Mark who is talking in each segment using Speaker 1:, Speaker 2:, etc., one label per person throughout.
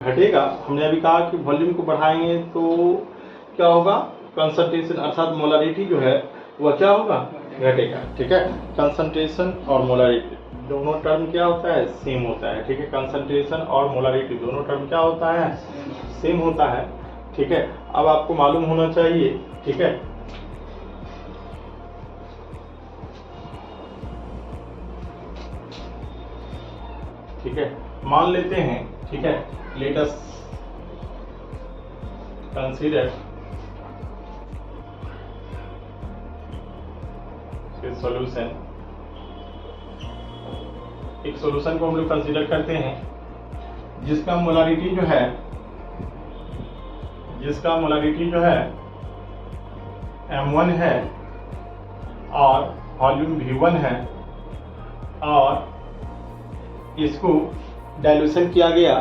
Speaker 1: घटेगा। हमने अभी कहा कि वॉल्यूम को बढ़ाएंगे तो क्या होगा, कंसंट्रेशन अर्थात मोलारिटी जो है वह क्या होगा, घटेगा। ठीक है, कंसंट्रेशन और मोलारिटी दोनों टर्म क्या होता है, सेम होता है। ठीक है, कंसंट्रेशन और मोलारिटी दोनों टर्म क्या होता है, सेम होता है। ठीक है, अब आपको मालूम होना चाहिए। ठीक है, ठीक है, मान लेते हैं। ठीक है, लेट अस कंसीडर सॉल्यूशन। एक सॉल्यूशन को हम लोग कंसीडर करते हैं जिसका मोलारिटी जो है M1 है और वॉल्यूम V1 है, और इसको डाइल्यूशन किया गया।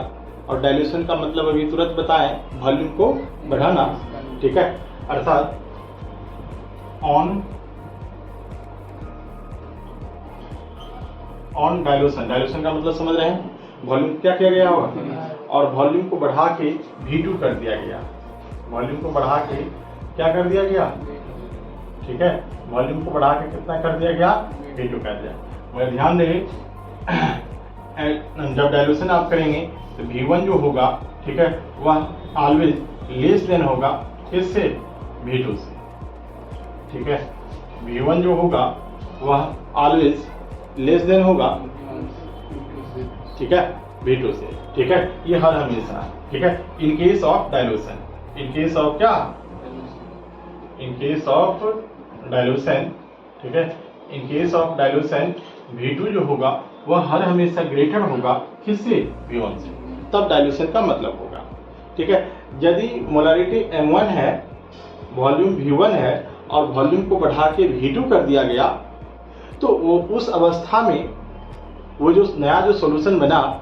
Speaker 1: और डाइल्यूशन का मतलब अभी तुरंत बताएं, वॉल्यूम को बढ़ाना। ठीक है, अर्थात ऑन डाइल्यूशन का मतलब समझ रहे हैं, वॉल्यूम क्या किया गया होगा, और वॉल्यूम को बढ़ा के V2 कर दिया गया। वॉल्यूम को बढ़ा के क्या कर दिया गया, ठीक है, वॉल्यूम को बढ़ा के कितना कर दिया गया, V2 कर दिया। मगर ध्यान दें, जब डाइल्यूशन आप करेंगे तो V1 जो होगा, ठीक है, वह ऑलवेज लेस देन होगा किससे, V2 से। ठीक है, V1 जो होगा वह ऑलवेज लेस देन होगा, ठीक है, V2 से। ठीक है, ये हर हमेशा। ठीक है, in case of dilution, in case of क्या, इन केस ऑफ डाइल्यूशन। ठीक है, in case of dilution V2 जो होगा वह हर हमेशा ग्रेटर होगा किससे, V1 से, तब डाइल्यूशन का मतलब होगा। ठीक है, यदि मोलारिटी M1 है, वॉल्यूम V1 है, और वॉल्यूम को बढ़ा के V2 कर दिया गया, तो वो उस अवस्था में वो जो नया जो सॉल्यूशन बना,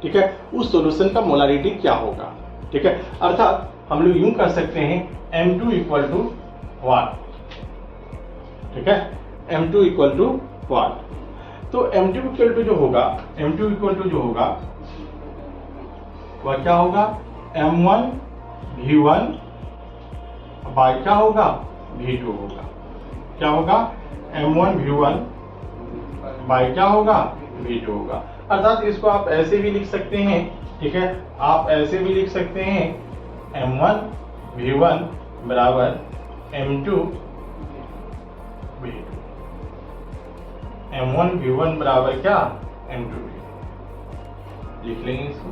Speaker 1: ठीक है, उस सॉल्यूशन का मोलारिटी क्या होगा। ठीक है, अर्थात हम लोग यूं कर सकते हैं M2 इक्वल टू 1। ठीक है, M2 इक्वल टू 1। तो M2 इक्वल टू जो होगा, M2 इक्वल टू जो होगा वह क्या होगा, M1 V1 बाय क्या होगा, V2 होगा। क्या होगा, M1 V1 बाय क्या होगा, V2 होगा। अर्थात इसको आप ऐसे भी लिख सकते हैं। ठीक है, आप ऐसे भी लिख सकते हैं M1 V1 बराबर M2 V2। M1 V1 बराबर क्या, M2 V2 लिख लेंगे इसको।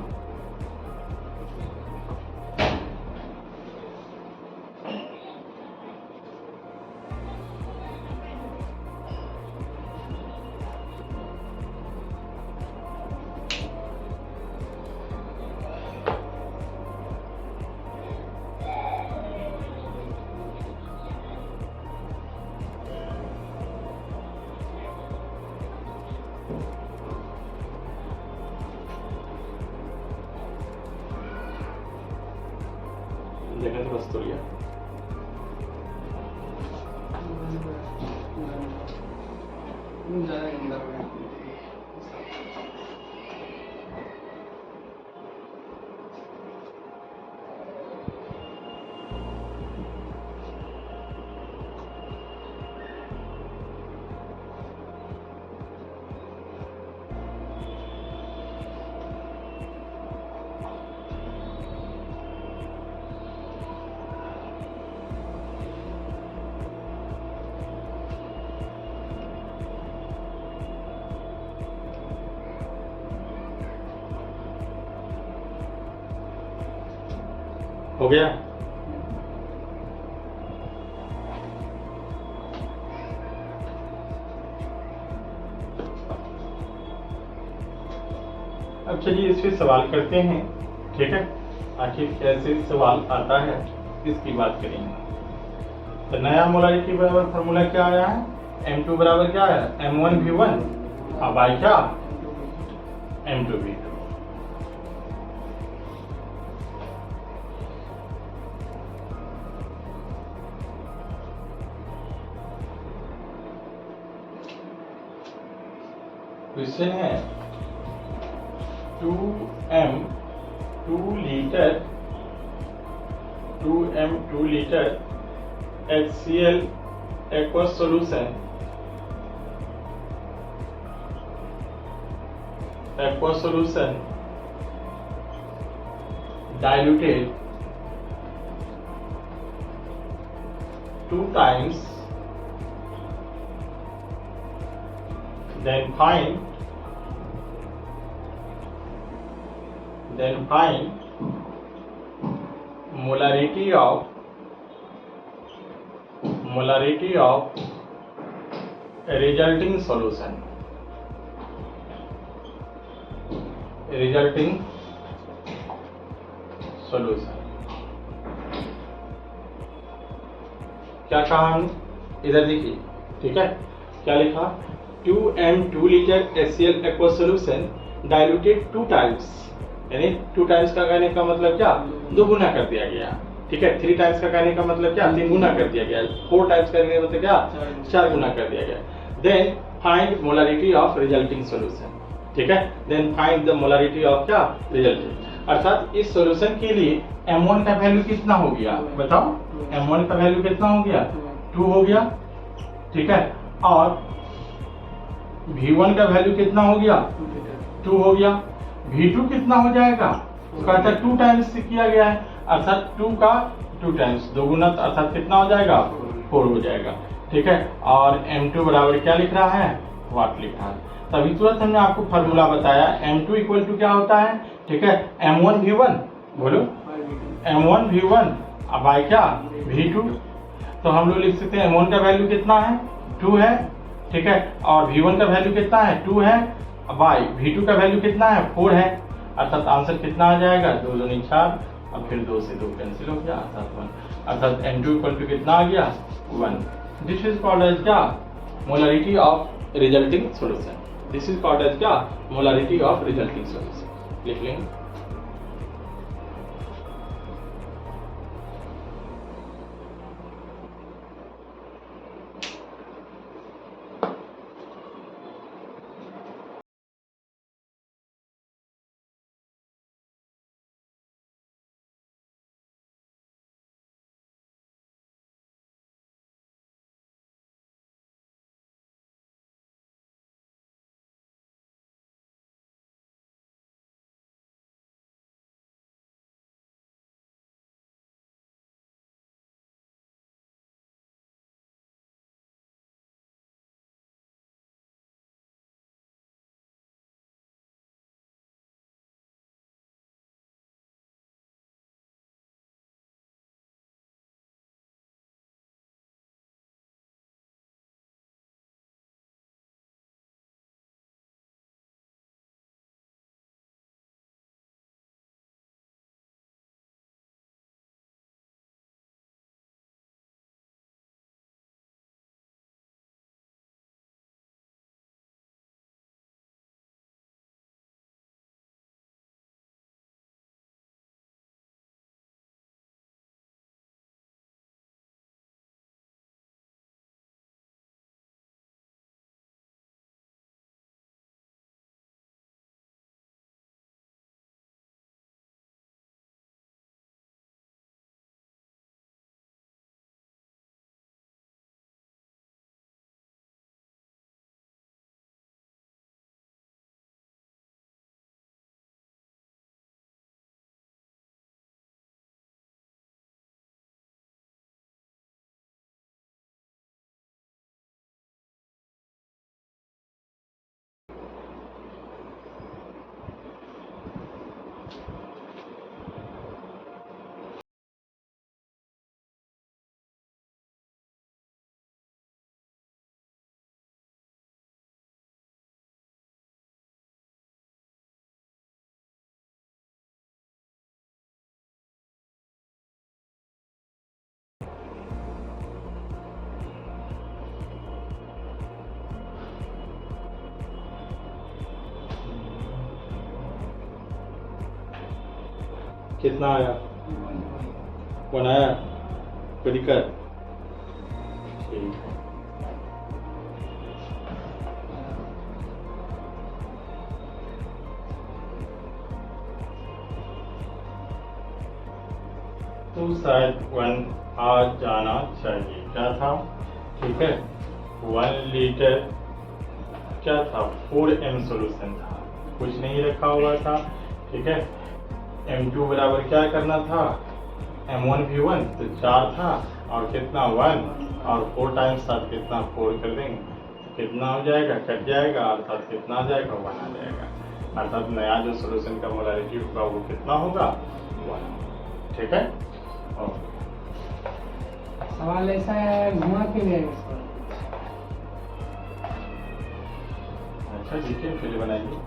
Speaker 1: देखें तो बस तो लिया। हो गया। अब चलिए इस पे सवाल करते हैं। ठीक है, आखिर कैसे सवाल आता है इसकी बात करेंगे। तो नया मोलारिटी बराबर फॉर्मूला क्या आया है, M2 बराबर क्या है, M1 V1 बाय क्या, M2 V2। क्वेश्चन है 2M 2 liter HCl aqueous solution diluted 2 times, then find molarity of resulting solution. क्या कहा हमने, इधर देखिए, ठीक है, क्या लिखा, 2 liter HCl aqueous solution diluted 2 times, यानी 2 टाइम्स का कहने का मतलब क्या, 2 गुना कर दिया गया, ठीक है। 3 टाइम्स का कहने का मतलब क्या, 3 गुना कर दिया गया। 4 टाइम्स करने का मतलब क्या, 4 गुना कर दिया गया। Then find molarity of resulting solution, ठीक है। Then find the molarity of क्या, रिजल्टिंग, अर्थात इस सॉल्यूशन के लिए M1 का वैल्यू कितना हो गया, बताओ, M1 का वैल्यू कितना हो गया, 2 हो गया, ठीक है। और V1 का वैल्यू कितना हो गया, 2 हो गया। V2 कितना हो जाएगा, कहता 2 टाइम्स से किया गया है, अर्थात 2 का 2 टाइम्स, 2 गुना, अर्थात कितना हो जाएगा, 4 हो जाएगा, ठीक है। और M2 बराबर क्या लिख रहा है, वाट लिख रहा है। तभी तुरंत हमने आपको फॉर्मूला बताया, M2 इक्वल टू क्या होता है, ठीक है, M1 V1, बोलो, M1 V1 बाई क्या, V2। तो हम लोग लिख सकते हैं M1 का वैल्यू कितना है, 2 है, ठीक है, और V1 का वैल्यू कितना है, 2 है, बाई V2 का वैल्यू कितना है, 4 है, अर्थात आंसर कितना आ जाएगा, 2 दूनी 4, और फिर 2 से 2 कैंसिल हो गया, अर्थात 1, अर्थात M2 इक्वल टू कितना आ गया, 1। दिस इज कॉल्ड एज क्या, molarity of resulting solution. This is called as क्या, मोलारिटी ऑफ रिजल्टिंग सॉल्यूशन, लिख लेंगे। कितना आया, 1 आया, कोई दिक्कत, ठीक है। तो शायद 1 आ जाना चाहिए। क्या था? ठीक है, 1 लीटर क्या था? 4m सोल्यूशन था, कुछ नहीं रखा हुआ था। ठीक है, m2 बराबर क्या करना था? m1 v1 तो 4 था, और कितना 1, और 4 टाइम्स साथ कितना 4 कर देंगे, कितना हो जाएगा? कट जाएगा, अर्थात कितना आ जाएगा? 1 आ जाएगा। अर्थात नया जो सोल्यूशन का मोलारिटी होगा वो कितना होगा? 1। ठीक है, ओके।
Speaker 2: सवाल ऐसा है, घुमा के ले
Speaker 1: अच्छा ठीक है, फिर बनाइए।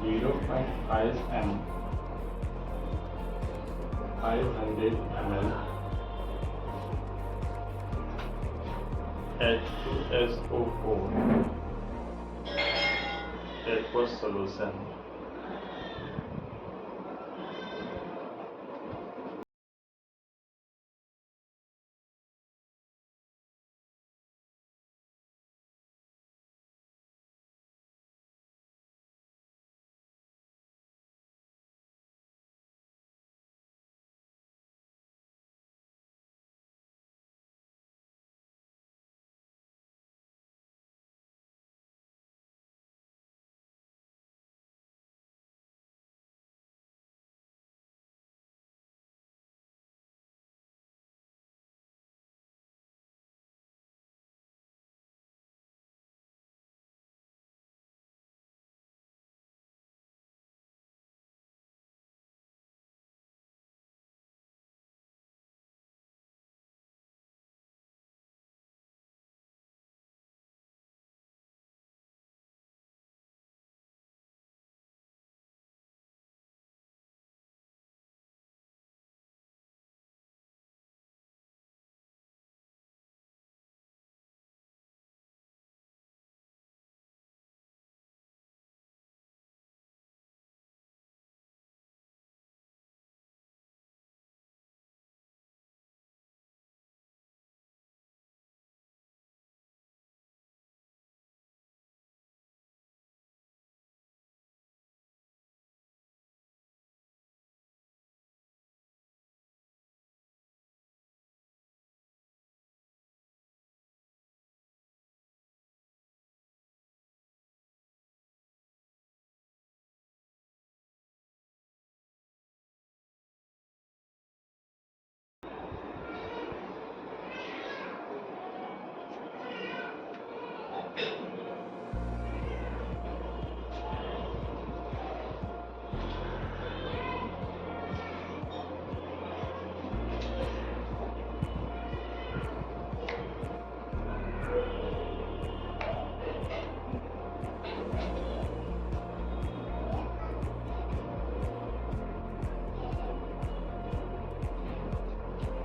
Speaker 1: Zero point 5m 500 ml H2SO4 aqueous solution।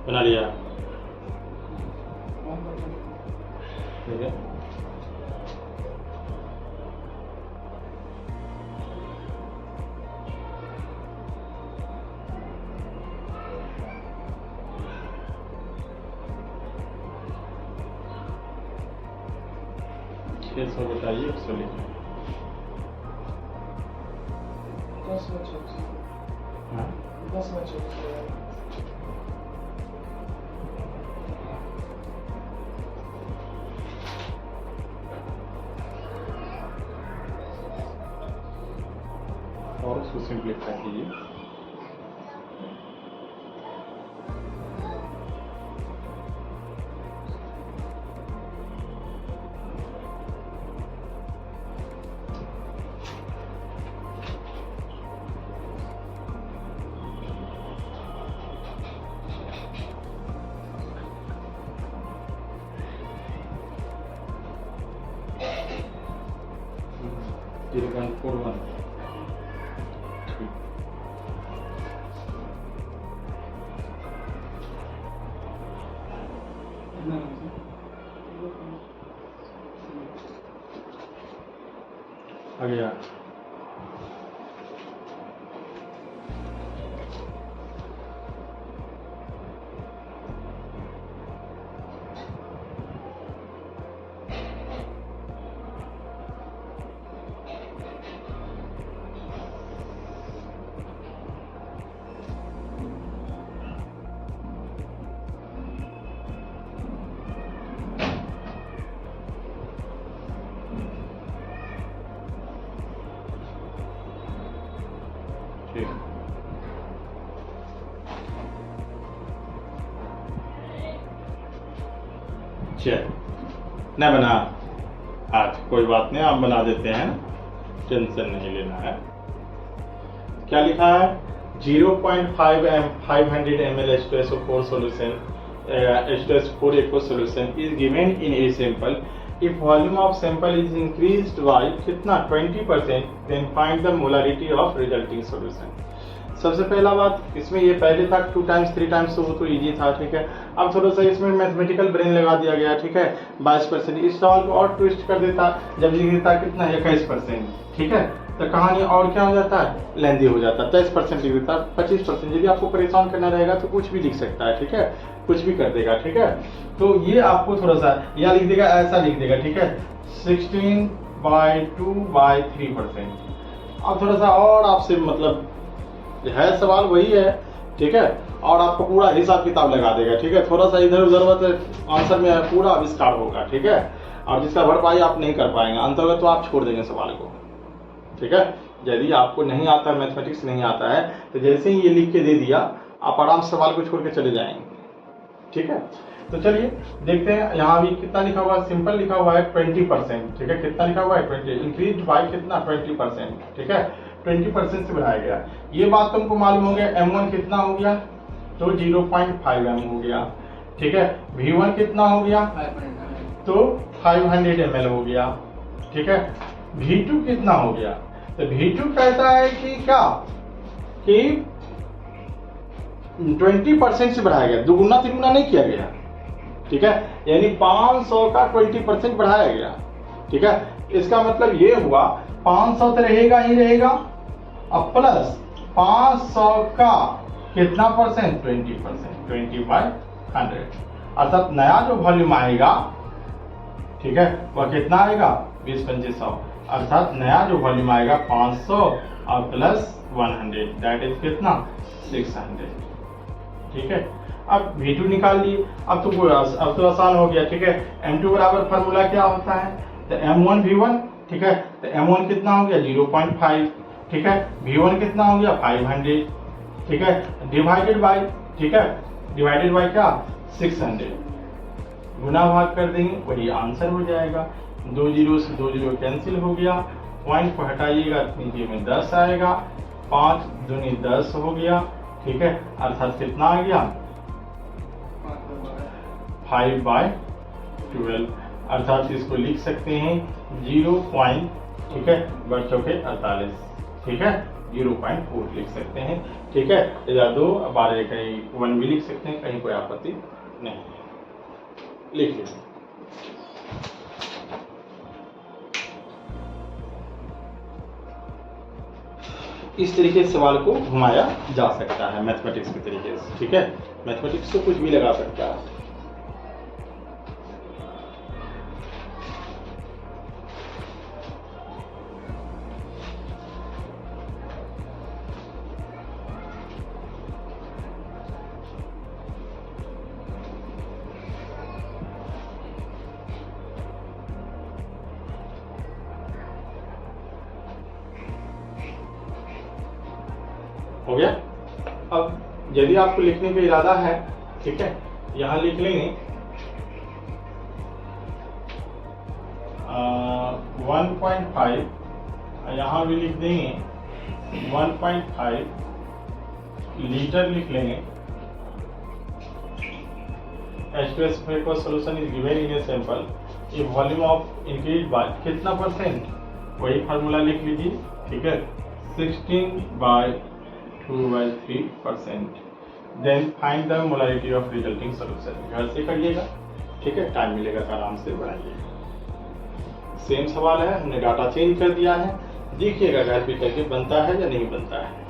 Speaker 1: बना लिया? ठीक है, छः सौ बताइए, 100 लिखिए।
Speaker 2: 10 बच्चे
Speaker 1: हाँ,
Speaker 2: 10 बच्चे
Speaker 1: और उसको सिंप्लीफाई कीजिए। Zero point 41। आ गया। चल नहीं बना, आज कोई बात नहीं, आप बना देते हैं, टेंशन नहीं लेना है। क्या लिखा है? 0.500 ml H2SO4 solution, H2SO4 aqueous solution is given in a sample. If volume of sample is increased by कितना 20%, then find the molarity of resulting solution. सबसे पहला बात, इसमें ये पहले था 2 टाइम्स 3 टाइम्स, तो वो तो इजी था, ठीक है। अब थोड़ा सा इसमें मैथमेटिकल ब्रेन लगा दिया गया, ठीक है। 22%, इस सवाल को और ट्विस्ट कर देता जब लिख देता कितना 21%, ठीक है, तो कहानी और क्या हो जाता है, लेंदी हो जाता है। 23% लिख देता, 25%। यदि आपको परेशान करना रहेगा तो कुछ भी लिख सकता है, ठीक है, कुछ भी कर देगा, ठीक है। तो ये आपको थोड़ा सा या लिख देगा, ऐसा लिख देगा, ठीक है, 16/2/3%। अब थोड़ा सा और आपसे मतलब है, सवाल वही है, ठीक है, और आपको पूरा हिसाब किताब लगा देगा, ठीक है। थोड़ा सा इधर उधर आंसर में पूरा आविष्कार होगा, ठीक है, और जिसका भरपाई आप नहीं कर पाएंगे अंतर्गत, तो आप छोड़ देंगे सवाल को, ठीक है। यदि आपको नहीं आता है, मैथमेटिक्स नहीं आता है, तो जैसे ही ये लिख के दे दिया, आप आराम से सवाल को छोड़ के चले जाएंगे, ठीक है। तो चलिए देखते हैं, यहाँ भी कितना लिखा हुआ है, सिंपल लिखा हुआ है 20%, ठीक है। कितना लिखा हुआ है 20, इंक्रीज बाय कितना 20%, ठीक है, 20% से बढ़ाया गया। ये बात तुमको मालूम हो गया। M1 कितना हो गया, तो 0.5 m हो गया, ठीक है। V1 कितना हो गया, तो 500 ml हो गया, ठीक है। V2 कितना हो गया, तो V2 कहता है कि क्या, कि 20% से बढ़ाया गया, दुगुना तिगुना नहीं किया गया, ठीक है, यानी 500 का 20% बढ़ाया गया, ठीक है। इसका मतलब ये हुआ 500 तो रहेगा ही रहेगा, अब प्लस 500 का कितना परसेंट, 20%, 20/100, अर्थात नया जो वॉल्यूम आएगा, ठीक है, वह कितना आएगा 20-2500, अर्थात नया जो वॉल्यूम आएगा 500 और प्लस 100, दैट इज कितना 600, ठीक है। अब V2 निकाल लिए, अब तो आसान हो गया, ठीक है। M2 बराबर फार्मूला क्या होता है, तो M1 V1, ठीक है, तो M1 कितना हो गया 0.5, ठीक है, V1 कितना हो गया 500, ठीक है, डिवाइडेड बाय, ठीक है, डिवाइडेड बाय क्या 600, गुना भाग कर देंगे, वही आंसर हो जाएगा। 2 0 से 2 0 कैंसिल हो गया, पॉइंट को हटाइएगा, 3 में 10 आएगा, 5 दूनी 10 हो गया, ठीक है, अर्थात कितना आ गया 5/12, अर्थात इसको लिख सकते हैं 0. ठीक है, बढ़ चौके 48, ठीक है, 0.4 लिख सकते हैं, ठीक है। या 2 12 कहीं 1 भी लिख सकते हैं, कहीं कोई आपत्ति नहीं है, लिख लीजिए। इस तरीके से सवाल को घुमाया जा सकता है मैथमेटिक्स के तरीके से, ठीक है। मैथमेटिक्स तो कुछ भी लगा सकता है। हो गया। अब यदि आपको लिखने का इरादा है, ठीक है, यहां लिख लेंगे 1.5, यहां भी लिख देंगे 1.5 लीटर लिख लेंगे। H2SO4 solution is given in a sample, if volume of increased by कितना परसेंट, वही फार्मूला लिख लीजिए, ठीक है, 16/2/3%, then find the molarity of resulting solution. घर से करिएगा, ठीक है, टाइम मिलेगा तो आराम से बनाइएगा। सेम सवाल है, हमने डाटा चेंज कर दिया है, देखिएगा घर पे करके बनता है या नहीं बनता है।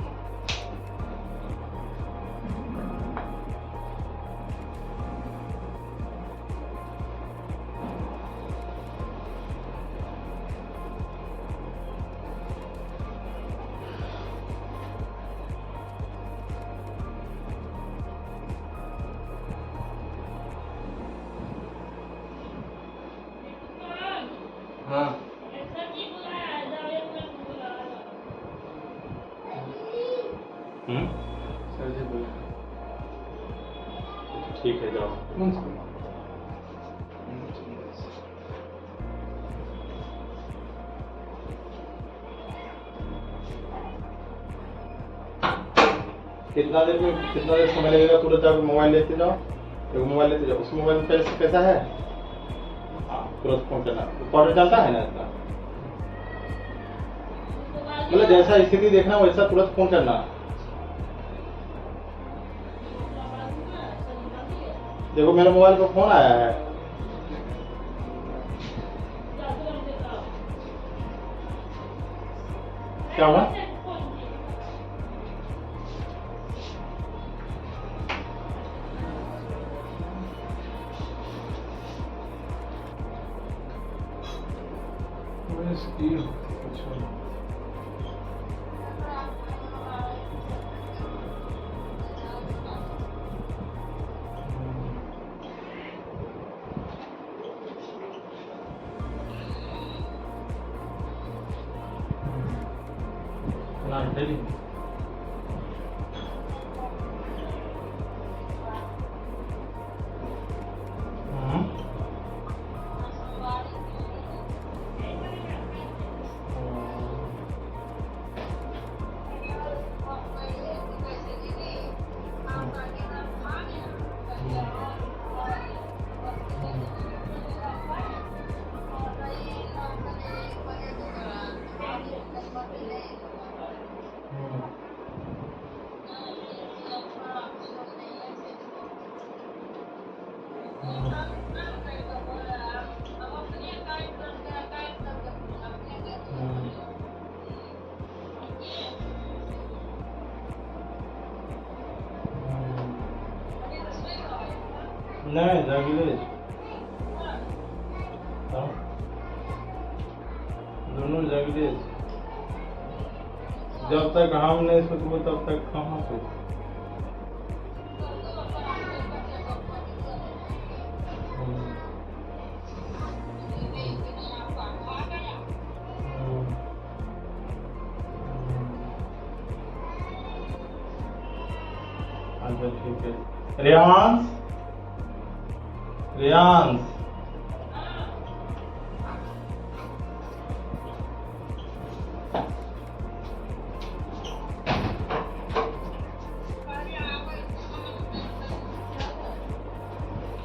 Speaker 2: हाँ सर जी बोला।
Speaker 1: ठीक है, जाओ।
Speaker 2: कौन सा?
Speaker 1: कितना देर समय लगेगा? तुरंत आप मोबाइल लेते जाओ, एक मोबाइल लेते जाओ, उस मोबाइल में पैसा है, हाँ तुरंत पहुंचाना, पाउडर डालता है ना इतना, मतलब जैसा स्थिति देखना वैसा तुरंत फोन करना। देखो मेरे मोबाइल पर फोन आया है, क्या हुआ? नहीं जागिले दोनों जागिले, जब तक हम नहीं सोचबो तब तक कहाँ सोच। अच्छा ठीक है। रेयांश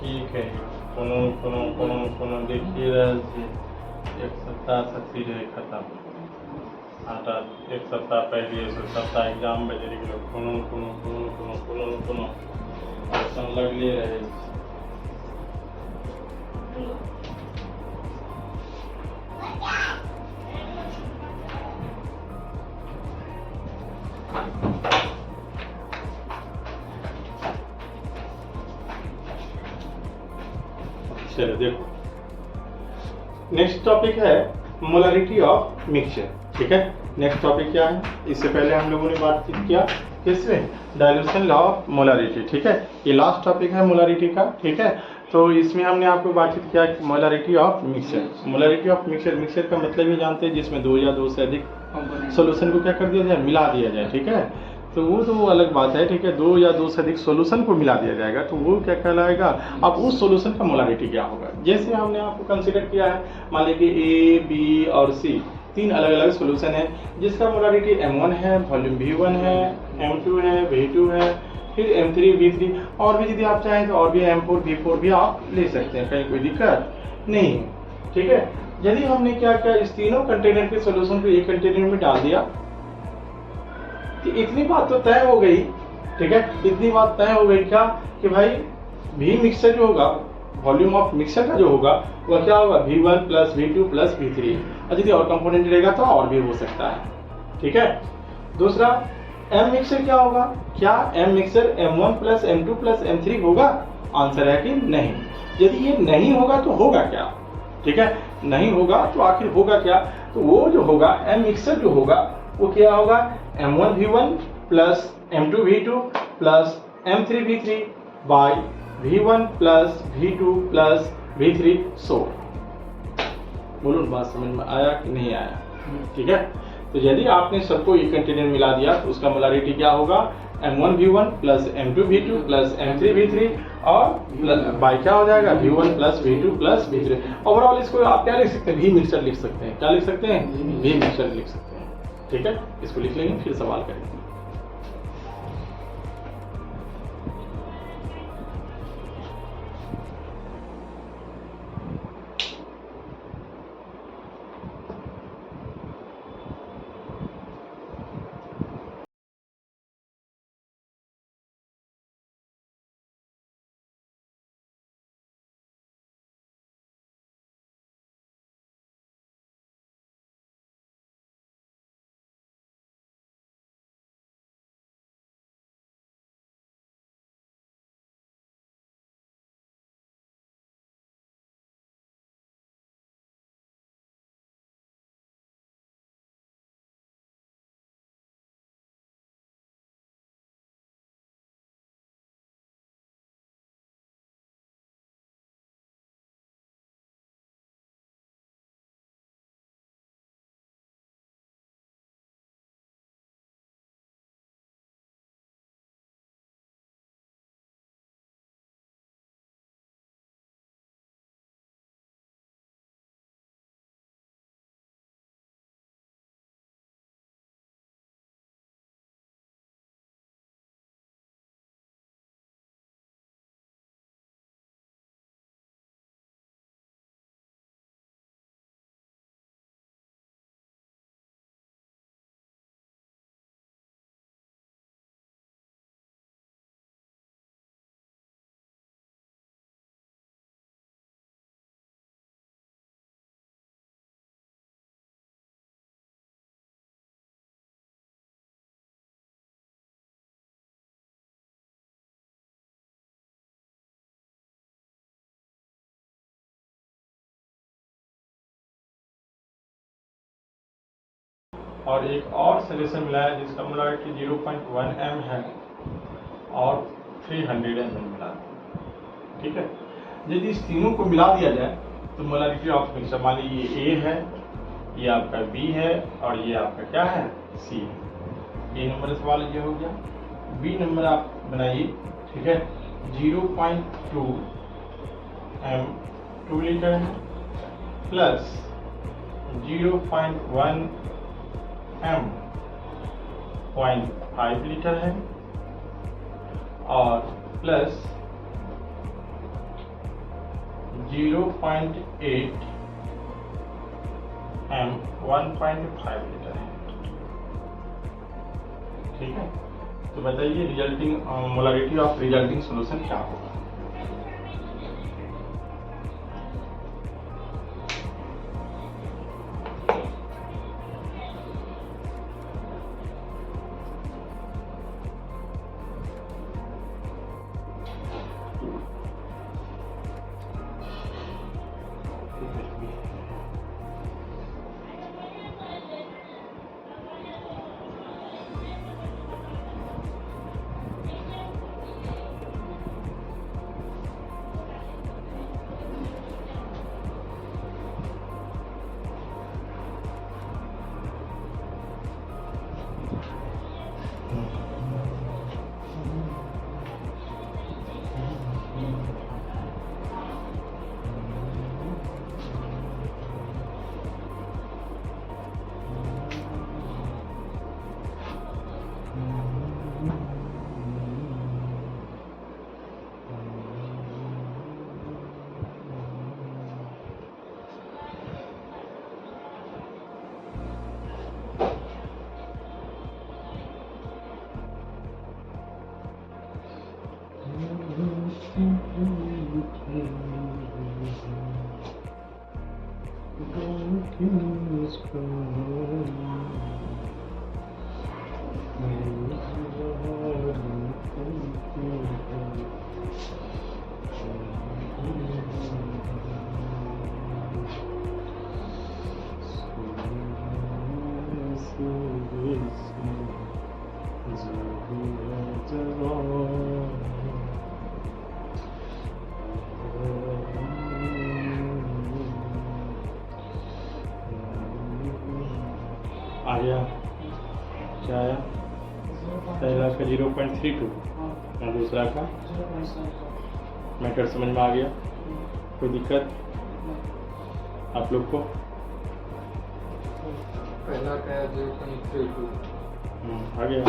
Speaker 1: ठीक है, कोनो देखिए रहल छी, एक सप्ताह से रहे खत्म, आटा एक सप्ताह पहले सप्ताह एग्जाम में चली गए, कोनो क्वेश्चन लगले रहे। चलो देखो, नेक्स्ट टॉपिक है मोलारिटी ऑफ मिक्सचर। ठीक है, नेक्स्ट टॉपिक क्या है? इससे पहले हम लोगों ने बातचीत किया किसमें? Dilution law of molarity. ठीक है, ये लास्ट टॉपिक है मोलारिटी का। ठीक है, तो इसमें हमने आपको बातचीत किया molarity of mixture. Molarity of mixture का मतलब ये जानते हैं जिसमें दो या दो से अधिक सॉल्यूशन को क्या कर दिया जाए? मिला दिया जाए। ठीक है, तो वो अलग बात है। ठीक है, दो या दो से अधिक सॉल्यूशन को मिला दिया जाएगा तो वो क्या कहलाएगा? अब उस सॉल्यूशन का मोलारिटी क्या होगा? जैसे हमने आपको कंसीडर किया है, मान लीजिए ए, बी और सी तीन अलग अलग सॉल्यूशन है जिसका मोलारिटी M1 है, वॉल्यूम V1 है, M2 है, V2 है, फिर M3, V3 और भी यदि आप चाहें तो और भी M4, V4 भी आप ले सकते हैं, कहीं कोई दिक्कत नहीं। ठीक है, यदि हमने क्या किया, इस तीनों कंटेनर के सॉल्यूशन को एक कंटेनर में डाल दिया तो इतनी बात तो तय हो गई। ठीक है, इतनी बात तय हो गई क्या कि भाई V मिक्सचर जो होगा, वॉल्यूम ऑफ मिक्सचर का जो होगा वह क्या होगा? V1 plus V2 plus V3, और यदि और कंपोनेंट रहेगा तो और भी हो सकता है। ठीक है, दूसरा M मिक्सचर क्या होगा? क्या M mixture M1 plus M2 plus M3 होगा? आंसर है कि नहीं। यदि ये नहीं होगा तो होगा क्या? ठीक है, नहीं होगा तो आखिर होगा क्या? तो वो जो होगा M मिक्सचर जो होगा वो क्या होगा? M1 V1 plus M2 V2 plus M3 V3 by V1 plus V2 plus V3 so. बोलो बात समझ में आया कि नहीं आया? ठीक है, तो यदि आपने सबको एक कंटेनर मिला दिया तो उसका मोलारिटी क्या होगा? M1 V1 plus M2 V2 plus M3 V3 और बाय क्या हो जाएगा? V1 plus V2 plus V3। Overall इसको आप क्या लिख सकते हैं? V मिक्सचर लिख सकते हैं। क्या लिख सकते हैं? V मिक्सचर लिख सकते हैं। ठीक है, इसको लिख लेंगे, फिर सवाल करेंगे। और एक और सॉल्यूशन मिला है जिसका मोलारिटी 0.1 m है और 300 ml मिला है। ठीक है, यदि इस तीनों को मिला दिया जाए तो मोलारिटी ऑफ मिक्सचर, मान लीजिए ये A है, ये आपका B है और ये आपका क्या है, C है। A नंबर सवाल ये हो गया। B नंबर आप बनाइए। ठीक है, 0.2 m 2 लीटर है प्लस 0.1 m 0.5 लीटर है और प्लस 0.8 m 1.5 लीटर है। ठीक है, तो बताइए resulting molarity of resulting solution क्या होगा। आ गया, क्या आया? पहला का 0.32 और दूसरा का मैटर समझ में आ गया? कोई दिक्कत आप लोग को?
Speaker 2: पहला का 0.32
Speaker 1: आ गया।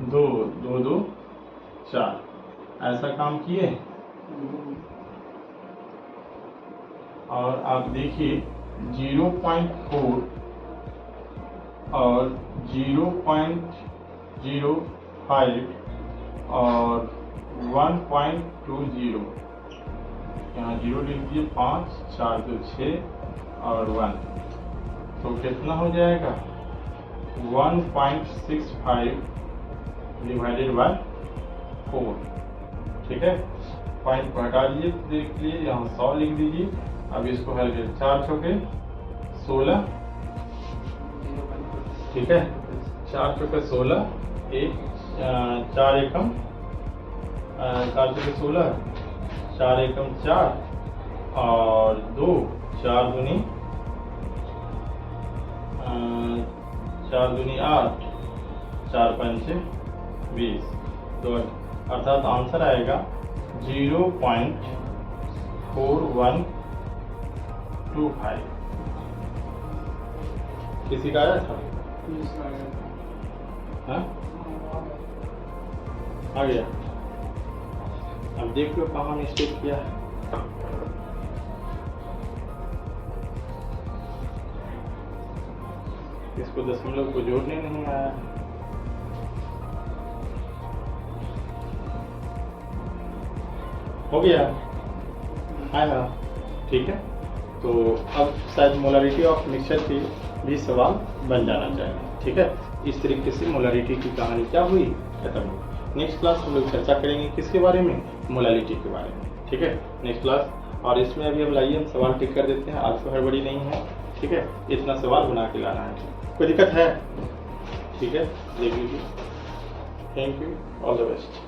Speaker 1: 2 2 2 4, ऐसा काम किए। और आप देखिए 0.4 और 0.05 और 1.20, यहाँ 0 लिख दिए, 5 4 2 6 और 1, तो कितना हो जाएगा 1.65 डिवाइडेड बाय 4। ठीक है, पॉइंट को हटा दीजिए, देख लीजिए यहाँ 100 लिख दीजिए। अब इसको हल कर 4 चौके 16, ठीक है, 4 चौके 16, 4 एकम 4 चौके 16, 4 एकम 4 और 2 4 दूनी 8, 4 पंचे 20, तो अर्थात आंसर आएगा 0.4125। किसी का आया था? हाँ, आ गया। अब देख लो कहाँ मिस्टेक किया है। इसको दशमलव को जोड़ने नहीं आया। हो गया, आया, ठीक है। तो अब शायद मोलारिटी ऑफ मिक्सचर की भी सवाल बन जाना चाहिए। ठीक है, इस तरीके से मोलारिटी की कहानी क्या हुई, खत्म हुई। नेक्स्ट क्लास हम लोग चर्चा करेंगे किसके बारे में, मोलारिटी के बारे में। ठीक है, नेक्स्ट क्लास। और इसमें अभी हम लाइए हम सवाल टिक कर देते हैं, आज तो हड़बड़ी नहीं है। ठीक है, इतना सवाल बना के लाना है, कोई दिक्कत है? ठीक है, देख लीजिए। Thank you, all the best.